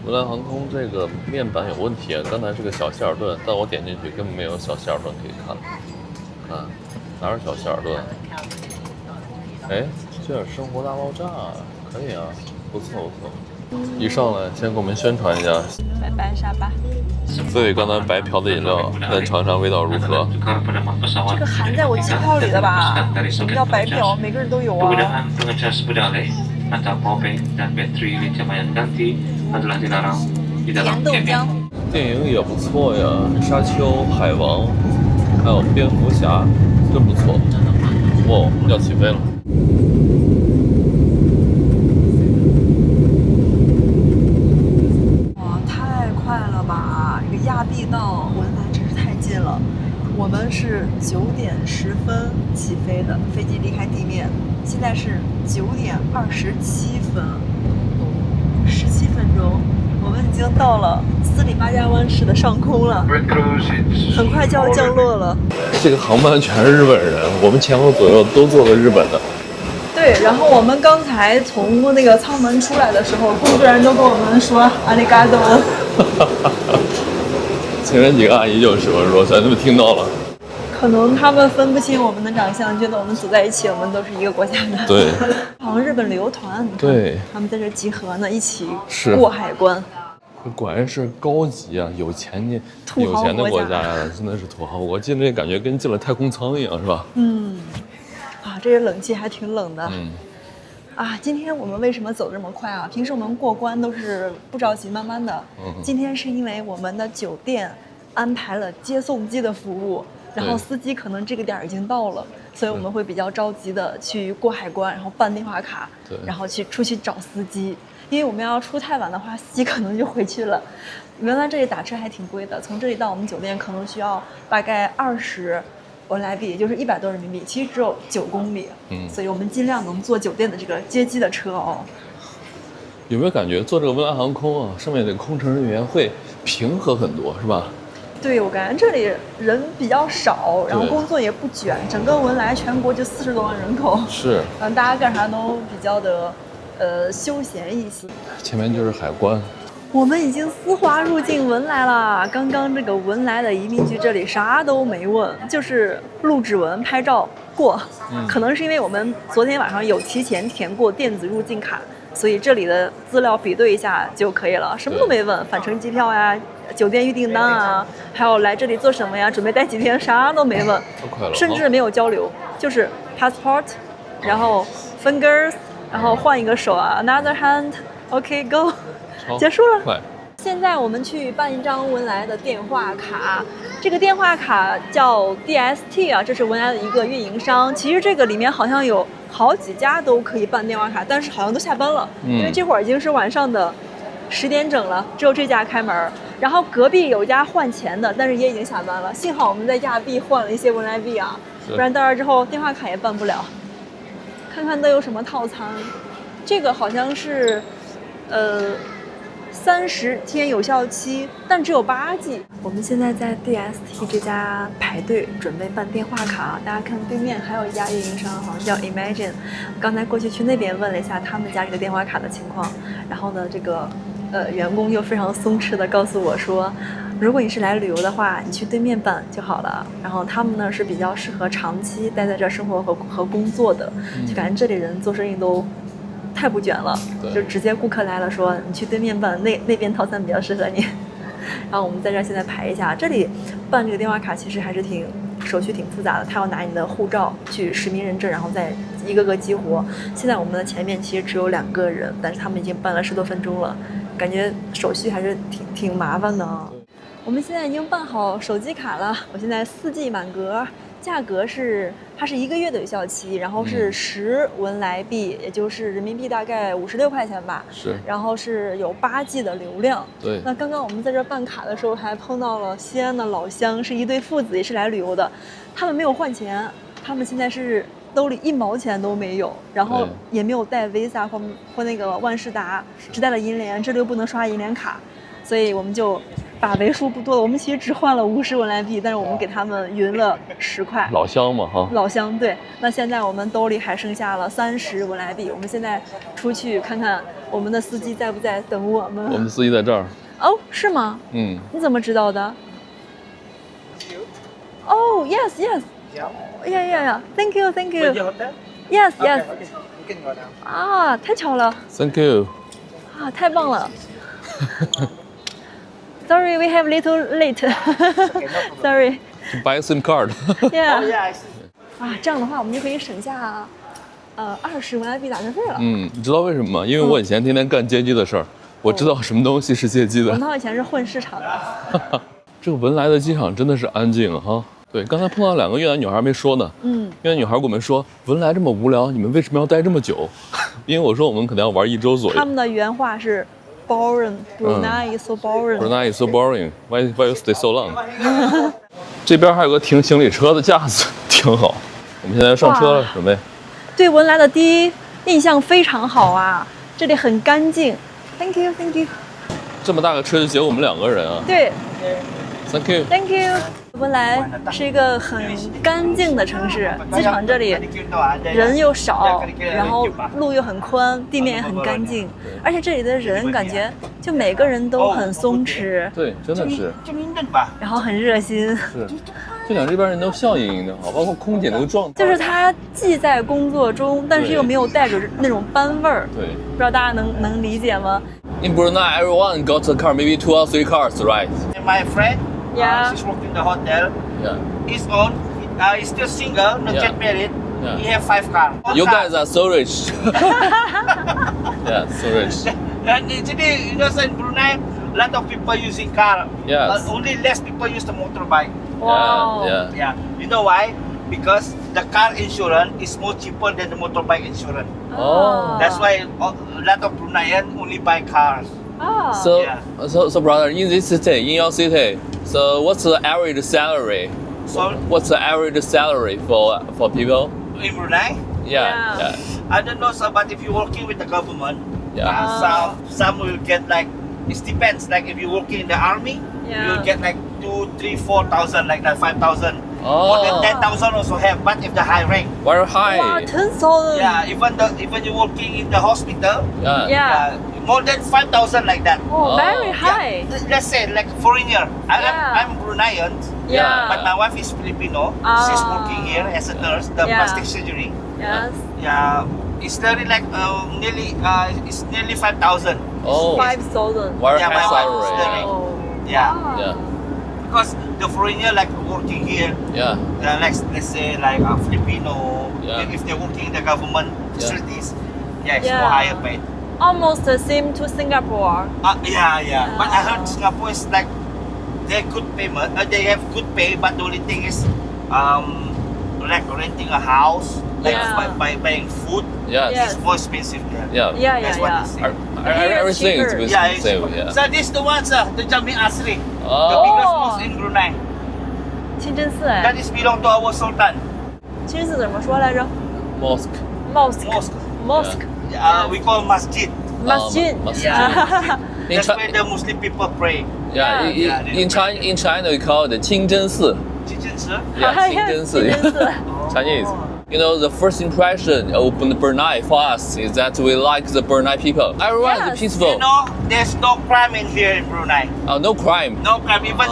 文莱航空这个面板有问题，刚才是个小希尔顿，但我点进去根本没有小希尔顿可以看。看，哪有小希尔顿？哎，这点生活大爆炸，可以啊，不错不错。一上来先给我们宣传一下，拜拜沙巴。所以刚才白嫖的饮料，再尝尝味道如何？这个含在我机票里的吧？什么叫白嫖？每个人都有啊。盐豆浆。电影也不错呀，沙丘、海王，还有蝙蝠侠，真不错。哇，要起飞了！哇，太快了吧！这个亚庇到文莱真是太近了。我们是9点10分起飞的，飞机离开地面，现在是9点27分，17分钟，我们已经到了斯里巴加湾市的上空了，很快就要降落了。这个航班全是日本人，我们前后左右都坐了日本的。对，然后我们刚才从那个舱门出来的时候，工作人员都跟我们说阿里嘎多。前面几个阿姨就是我说，咱们听到了。可能他们分不清我们的长相，觉得我们走在一起，我们都是一个国家的。对，好像日本旅游团，你看对，他们在这集合呢，一起是过海关。果然是高级啊，有钱的国家呀，真的是土豪。我进这感觉跟进了太空舱一样，是吧？嗯，啊，这些冷气还挺冷的。嗯。啊，今天我们为什么走这么快啊？平时我们过关都是不着急，慢慢的。今天是因为我们的酒店安排了接送机的服务，然后司机可能这个点儿已经到了，所以我们会比较着急的去过海关，然后办电话卡，然后出去找司机。因为我们要出太晚的话，司机可能就回去了。原来这里打车还挺贵的，从这里到我们酒店可能需要大概20文莱币，也就是100多人民币，其实只有9公里。所以我们尽量能坐酒店的这个接机的车哦。有没有感觉坐这个文莱航空啊，上面的空乘人员会平和很多，是吧？对，我感觉这里人比较少，然后工作也不卷，整个文莱全国就40多万人口，是，大家干啥都比较的休闲一些。前面就是海关。我们已经丝滑入境文莱了。刚刚这个文莱的移民局这里啥都没问，就是录指纹、拍照过。可能是因为我们昨天晚上有提前填过电子入境卡，所以这里的资料比对一下就可以了，什么都没问，返程机票呀、酒店预订单啊，还有来这里做什么呀、准备待几天，啥都没问，甚至没有交流，就是 passport， 然后 fingers， 然后换一个手啊 ，another hand，OK go。结束了。现在我们去办一张文莱的电话卡，这个电话卡叫 DST 啊，这是文莱的一个运营商。其实这个里面好像有好几家都可以办电话卡，但是好像都下班了，因为这会儿已经是晚上的10点整了，只有这家开门。然后隔壁有家换钱的，但是也已经下班了。幸好我们在亚币换了一些文莱币啊，不然到这之后电话卡也办不了。看看都有什么套餐，这个好像是30天有效期，但只有8G。我们现在在 DST 这家排队准备办电话卡，大家看对面还有一家运营商，好像叫 Imagine。刚才过去那边问了一下他们家这个电话卡的情况，然后呢，这个员工又非常松弛的告诉我说，如果你是来旅游的话，你去对面办就好了。然后他们呢是比较适合长期待在这生活和工作的，就感觉这里人做生意都太不卷了，就直接顾客来了说你去对面办，那边套餐比较适合你。然后我们在这儿现在排一下，这里办这个电话卡其实还是手续挺复杂的，他要拿你的护照去实名认证，然后再一个个激活。现在我们的前面其实只有2个人，但是他们已经办了10多分钟了，感觉手续还是挺麻烦的啊。我们现在已经办好手机卡了，我现在4G 满格。价格它是1个月的有效期，然后是10文莱币，也就是人民币大概56块钱吧。是。然后是有8G 的流量。对。那刚刚我们在这办卡的时候还碰到了西安的老乡，是一对父子，也是来旅游的。他们没有换钱，他们现在是兜里1毛钱都没有，然后也没有带 Visa 或那个万事达，只带了银联，这里又不能刷银联卡，所以我们就把为数不多的，我们其实只换了50文莱币，但是我们给他们匀了10块。老乡嘛哈。老乡对。那现在我们兜里还剩下了30文莱币，我们现在出去看看我们的司机在不在等我们。我们的司机在这儿。哦，是吗？嗯。你怎么知道的？哦 ，yes yes。Yeah. Thank you. Yes. 啊，太巧了。Thank you. 啊，太棒了。Sorry, we have little late. Sorry. To buy a SIM card. Yeah. 啊，这样的话我们就可以省下20文莱币打车费了。你知道为什么吗？因为我以前天天干接机的事儿，我知道什么东西是借机的。文涛以前是混市场的。这个文莱的机场真的是安静哈。对，刚才碰到2个越南女孩没说呢。越南女孩跟我们说，文莱这么无聊，你们为什么要待这么久？因为我说我们可能要玩1周左右。他们的原话是 boring, Brunei is so boring. Brunei is so boring. Why you stay so long? 这边还有个停行李车的架子，挺好。我们现在上车了，准备。对文莱的第一印象非常好啊，这里很干净。Thank you, thank you. 这么大个车就结我们2个人啊。对。Thank you. Thank you. 文莱是一个很干净的城市，机场这里人又少，然后路又很宽，地面也很干净，而且这里的人感觉就每个人都很松弛，对，真的是，然后很热心。是，就讲这边人都笑盈盈的好，包括空姐那个状态，就是他既在工作中，但是又没有带着那种班味儿。对，不知道大家能理解吗 ？In Brunei, everyone got a car, maybe 2 or 3 cars, right? My friend, Yeah. she's working in the hotel. Yeah. He's on. He's still single, not Yeah. yet married. Yeah. He have 5 cars. You guys are so rich. Yeah, so rich. And actually, you know, in Brunei, a lot of people using car. Yes. Only less people use the motorbike. Wow. Yeah, yeah. Yeah. You know why? Because the car insurance is more cheaper than the motorbike insurance. Oh. That's why a lot of Bruneians only buy cars. Ah. So, Yeah. so brother, in this city, in your city, so what's the average salary? So What's the average salary for people? in Brunei, Yeah, Yeah. I don't know, sir, but if you're working with the government, Yeah. some will get like, it depends. Like if you're working in the army, Yeah. you'll get like 2, 3, 4,000, like that, 5,000. Oh. More than 10,000 also have, but if the high rank. Very Wow, high. 10,000. Yeah, even you're working in the hospital, Yeah. Yeah. more than 5,000 like that. Oh, Oh. very Yeah. high. Let's say like foreigner. Yeah. I'm Bruneian, Yeah. but my wife is Filipino. Ah. She's working here as a nurse, the Yeah. plastic surgery. Yes. Yeah, it's very like it's nearly 5,000. Oh. 5,000. Very Yeah, high my wife is salary. very- Oh. Yeah, Wow. Yeah. because the foreigner like working here, Yeah. like let's say like a Filipino, Yeah. if they're working in the government facilities, yeah, it's Yeah. more higher paid. Almost the same to Singapore. Yeah. But I heard Singapore is like they good payment. They have good pay, but the only thing is, like renting a house, like Yeah. by buying food, Yes. Yes. it's more expensive there. Yeah. Yeah, That's yeah, what yeah. they say. Everything is cheaper. Yeah, expensive. it's, Yeah. so this is the one, sir, the Jami Asri, the Oh. biggest mosque in Brunei. 清真寺哎 That，is belong to our Sultan. 清真寺怎么说来着 Mosque.？Mosque。 Mosque. Mosque。 We call masjid. Masjid. Masjid. Yeah. In That's Chi- where the Muslim people pray. Yeah. Yeah. In China we call it 清真寺. Chichen Yeah, 清真寺. 清真寺。 Chinese. You know, the first impression of Brunei for us is that we like the Brunei people. Everyone Yes. is peaceful. You know, there's no crime in here in Brunei. No crime. No crime. Even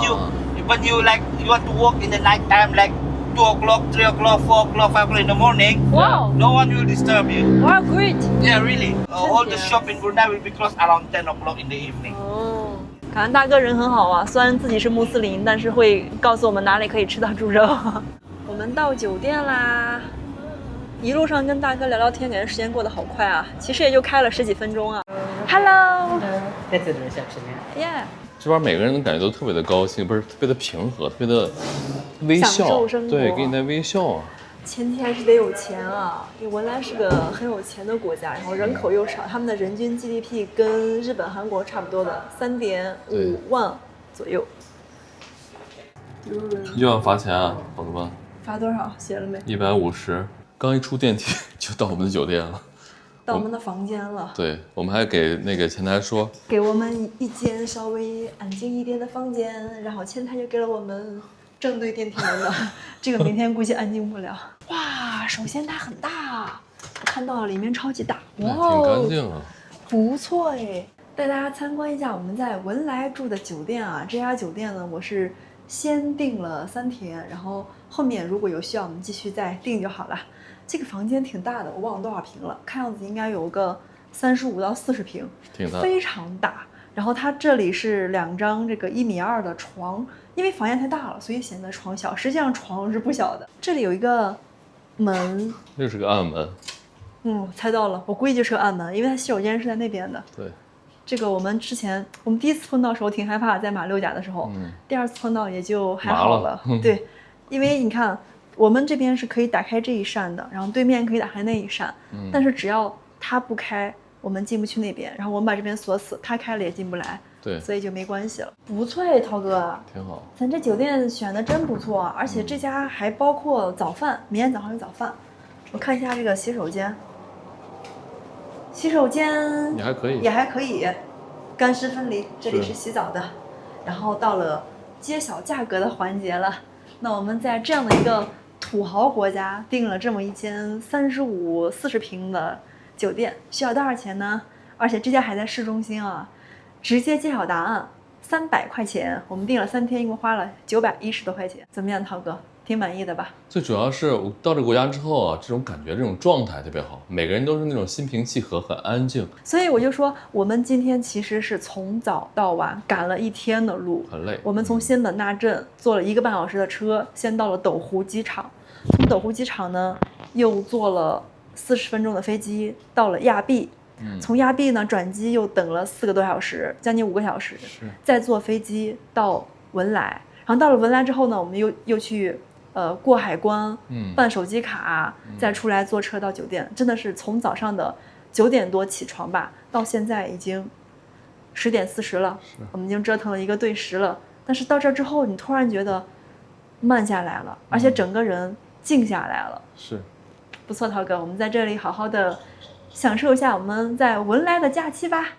you like you want to walk in the night time, like 2 o'clock, 3 o'clock, 4 o'clock, 5 o'clock in the morning. Wow. No one will disturb you. Wow, great. Yeah, really. All the Yeah. shop in Brunei will be closed around 10 o'clock in the evening. 哦，感觉大哥人很好啊，虽然自己是穆斯林，但是会告诉我们哪里可以吃到猪肉。我们到酒店啦，一路上跟大哥聊聊天，感觉时间过得好快啊，其实也就开了10几分钟啊。Hello. That's the reception, yeah. Yeah. 这边每个人的感觉都特别的高兴，不是特别的平和，特别的微享笑受生，活对，给你带微笑啊。前提还是得有钱啊，因为文莱是个很有钱的国家，然后人口又少，他们的人均 GDP 跟日本、韩国差不多的3.5万左右。又要罚钱啊，朋友们罚多少？写了没？ ，150。刚一出电梯就到我们的酒店了。到我们的房间了。对，我们还给那个前台说，给我们一间稍微安静一点的房间，然后前台就给了我们正对电梯门的，这个明天估计安静不了。哇，首先它很大，我看到了里面超级大，哇挺干净啊。不错哎。带大家参观一下我们在文莱住的酒店啊，这家酒店呢，我是先订了3天，然后后面如果有需要，我们继续再订就好了。这个房间挺大的，我忘了多少平了，看样子应该有个35到40平，挺大，非常大。然后它这里是2张这个1.2米的床，因为房间太大了，所以显得床小，实际上床是不小的。这里有一个门，这是个暗门。猜到了，我估计就是个暗门，因为它洗手间是在那边的。对，这个我们第一次碰到的时候挺害怕，在马六甲的时候，第二次碰到也就还好了。对，因为你看我们这边是可以打开这一扇的，然后对面可以打开那一扇，但是只要它不开，我们进不去那边，然后我们把这边锁死，它开了也进不来。对，所以就没关系了。不错哎，涛哥，挺好。咱这酒店选的真不错，而且这家还包括早饭，明天早上有早饭。我看一下这个洗手间，洗手间也还可以，也还可以，干湿分离，这里是洗澡的。然后到了揭晓价格的环节了，那我们在这样的一个土豪国家订了这么一间35、40平的酒店，需要多少钱呢？而且这家还在市中心啊。直接揭晓答案，300块钱，我们订了3天，一共花了910多块钱。怎么样，涛哥，挺满意的吧？最主要是我到这个国家之后啊，这种感觉，这种状态特别好，每个人都是那种心平气和，很安静。所以我就说，我们今天其实是从早到晚赶了1天的路，很累。我们从仙本那镇坐了1个半小时的车，先到了斗湖机场，从斗湖机场呢又坐了40分钟的飞机到了亚庇。从亚庇呢转机又等了4个多小时，将近5个小时，再坐飞机到文莱，然后到了文莱之后呢，我们又去过海关，办手机卡，再出来坐车到酒店，真的是从早上的9点多起床吧，到现在已经10点40了，我们已经折腾了1个对时了。但是到这之后，你突然觉得慢下来了，而且整个人静下来了，是不错，涛哥，我们在这里好好的享受一下我们在文莱的假期吧。